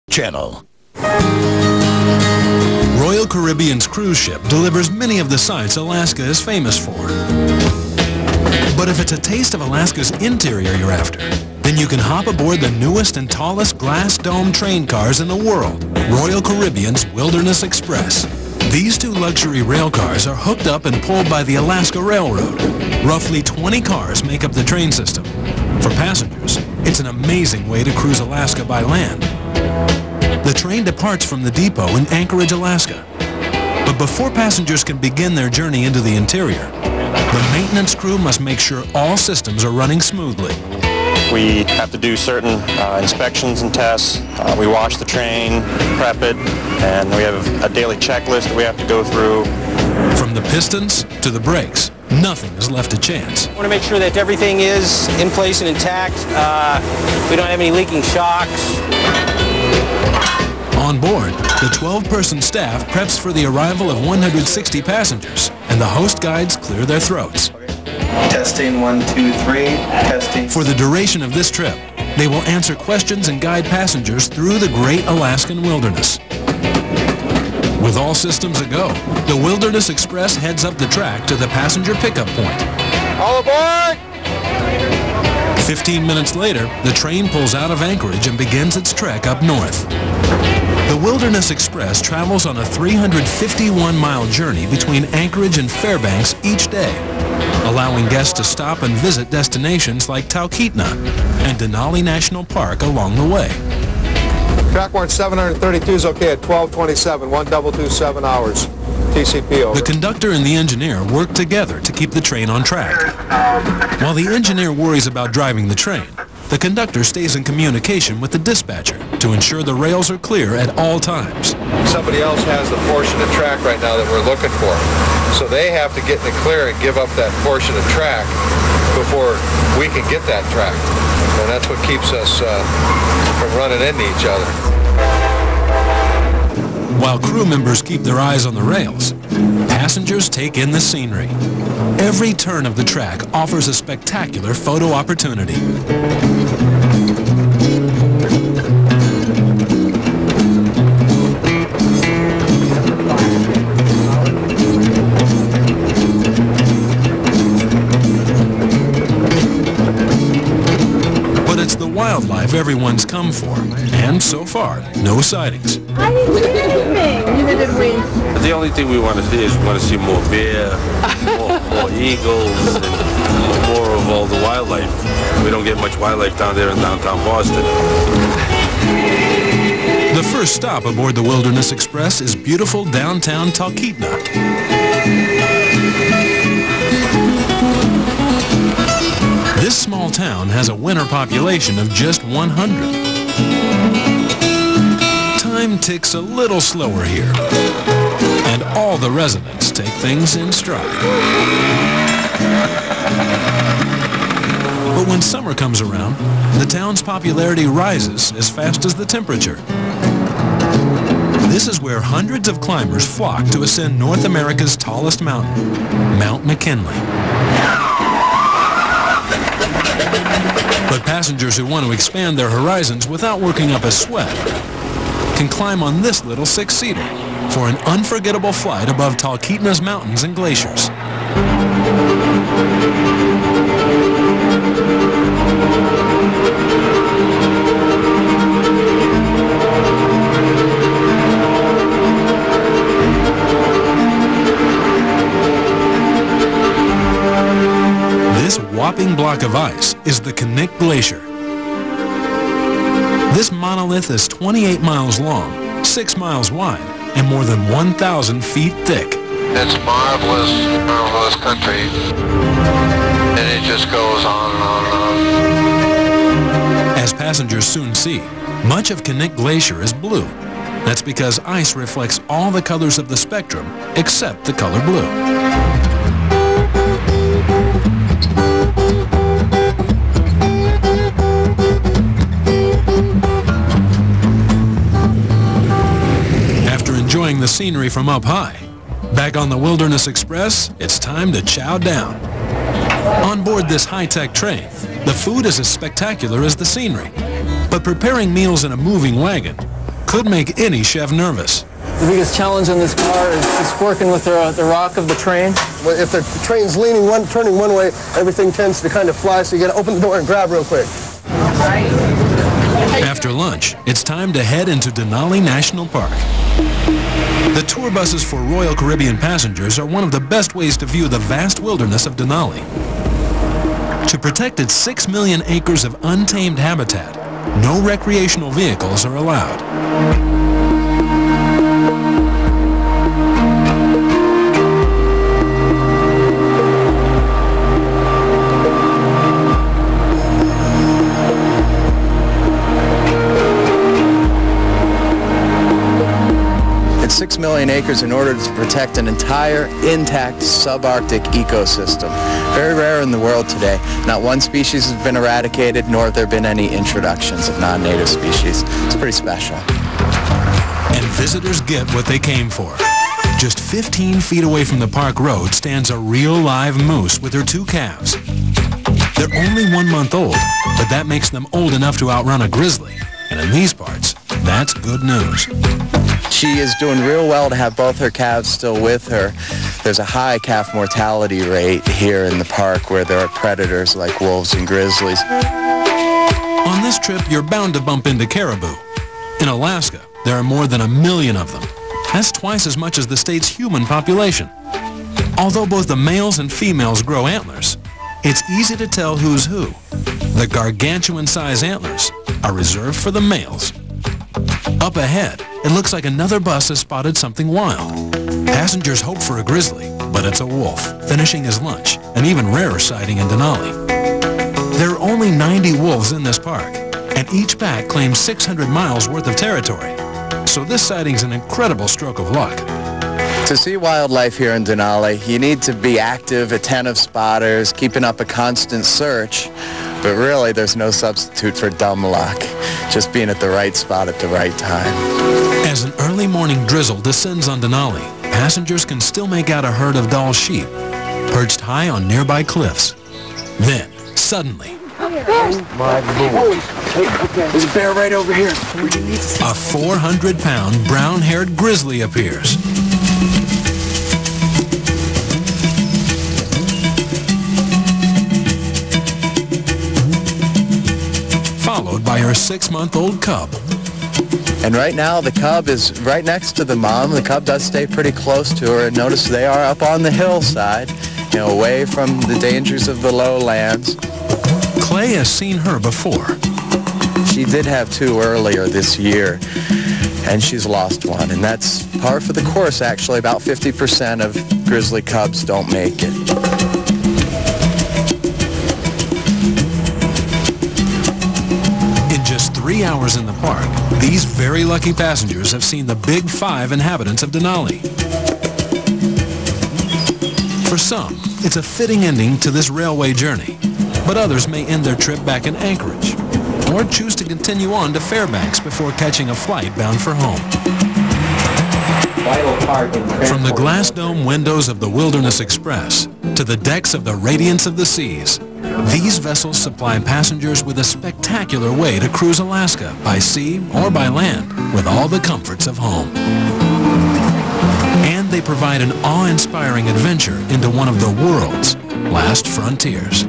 Channel. Royal Caribbean's cruise ship delivers many of the sights Alaska is famous for. But if it's a taste of Alaska's interior you're after, then you can hop aboard the newest and tallest glass dome train cars in the world, Royal Caribbean's Wilderness Express. These two luxury rail cars are hooked up and pulled by the Alaska Railroad. Roughly 20 cars make up the train system. For passengers, it's an amazing way to cruise Alaska by land. The train departs from the depot in Anchorage, Alaska. But before passengers can begin their journey into the interior, the maintenance crew must make sure all systems are running smoothly. We have to do certain inspections and tests. We wash the train, prep it, and we have a daily checklist that we have to go through. From the pistons to the brakes, nothing is left to chance. I want to make sure that everything is in place and intact. We don't have any leaking shocks. On board, the 12-person staff preps for the arrival of 160 passengers, and the host guides clear their throats. Testing, 1, 2, 3, testing. For the duration of this trip, they will answer questions and guide passengers through the great Alaskan wilderness. With all systems a-go, the Wilderness Express heads up the track to the passenger pickup point. All aboard! 15 minutes later, the train pulls out of Anchorage and begins its trek up north. The Wilderness Express travels on a 351-mile journey between Anchorage and Fairbanks each day, allowing guests to stop and visit destinations like Talkeetna and Denali National Park along the way. Track warrant 732 is okay at 12:27, 1227 hours. TCP over. The conductor and the engineer work together to keep the train on track. While the engineer worries about driving the train, the conductor stays in communication with the dispatcher to ensure the rails are clear at all times. Somebody else has the portion of track right now that we're looking for. So they have to get in the clear and give up that portion of track before we can get that track. And that's what keeps us from running into each other. While crew members keep their eyes on the rails, passengers take in the scenery. Every turn of the track offers a spectacular photo opportunity. But it's the wildlife everyone's come for, and so far, no sightings. I didn't see anything. Neither did we. The only thing we want to see is we want to see more bear, more eagles, and more of all the wildlife. We don't get much wildlife down there in downtown Boston. The first stop aboard the Wilderness Express is beautiful downtown Talkeetna. This small town has a winter population of just 100. Time ticks a little slower here, and all the residents take things in stride. But when summer comes around, the town's popularity rises as fast as the temperature. This is where hundreds of climbers flock to ascend North America's tallest mountain, Mount McKinley. But passengers who want to expand their horizons without working up a sweat can climb on this little six-seater for an unforgettable flight above Talkeetna's mountains and glaciers. This whopping block of ice is the Knik Glacier. This monolith is 28 miles long, 6 miles wide, and more than 1,000 feet thick. It's marvelous, marvelous country. And it just goes on and on and on. As passengers soon see, much of Knik Glacier is blue. That's because ice reflects all the colors of the spectrum except the color blue. Enjoying the scenery from up high, back on the Wilderness Express, it's time to chow down. On board this high-tech train, the food is as spectacular as the scenery. But preparing meals in a moving wagon could make any chef nervous. The biggest challenge on this car is just working with the rock of the train. If the train's turning one way, everything tends to kind of fly, so you got to open the door and grab real quick. After lunch, it's time to head into Denali National Park. The tour buses for Royal Caribbean passengers are one of the best ways to view the vast wilderness of Denali. To protect its 6 million acres of untamed habitat, no recreational vehicles are allowed. It's 6 million acres in order to protect an entire intact subarctic ecosystem. Very rare in the world today. Not one species has been eradicated, nor have there been any introductions of non-native species. It's pretty special. And visitors get what they came for. Just 15 feet away from the park road stands a real live moose with her 2 calves. They're only 1 month old, but that makes them old enough to outrun a grizzly. And in these parts, that's good news. She is doing real well to have both her calves still with her. There's a high calf mortality rate here in the park where there are predators like wolves and grizzlies. On this trip, you're bound to bump into caribou. In Alaska, there are more than 1 million of them. That's twice as much as the state's human population. Although both the males and females grow antlers, it's easy to tell who's who. The gargantuan-size antlers are reserved for the males. Up ahead, it looks like another bus has spotted something wild. Passengers hope for a grizzly, but it's a wolf, finishing his lunch, an even rarer sighting in Denali. There are only 90 wolves in this park, and each pack claims 600 miles worth of territory. So this sighting's an incredible stroke of luck. To see wildlife here in Denali, you need to be active, attentive spotters, keeping up a constant search. But really, there's no substitute for dumb luck. Just being at the right spot at the right time. As an early morning drizzle descends on Denali, passengers can still make out a herd of Dall sheep perched high on nearby cliffs. Then, suddenly, My Lord. There's a bear right over here. a 400-pound brown-haired grizzly appears. Followed by her 6-month-old cub. And right now, the cub is right next to the mom. The cub does stay pretty close to her. And notice they are up on the hillside, away from the dangers of the lowlands. Clay has seen her before. She did have 2 earlier this year, and she's lost 1. And that's par for the course, actually. About 50% of grizzly cubs don't make it. In just 3 hours in the park, these very lucky passengers have seen the big 5 inhabitants of Denali. For some, it's a fitting ending to this railway journey, but others may end their trip back in Anchorage, or choose to continue on to Fairbanks before catching a flight bound for home. From the glass dome windows of the Wilderness Express to the decks of the Radiance of the Seas, these vessels supply passengers with a spectacular way to cruise Alaska by sea or by land with all the comforts of home. And they provide an awe-inspiring adventure into one of the world's last frontiers.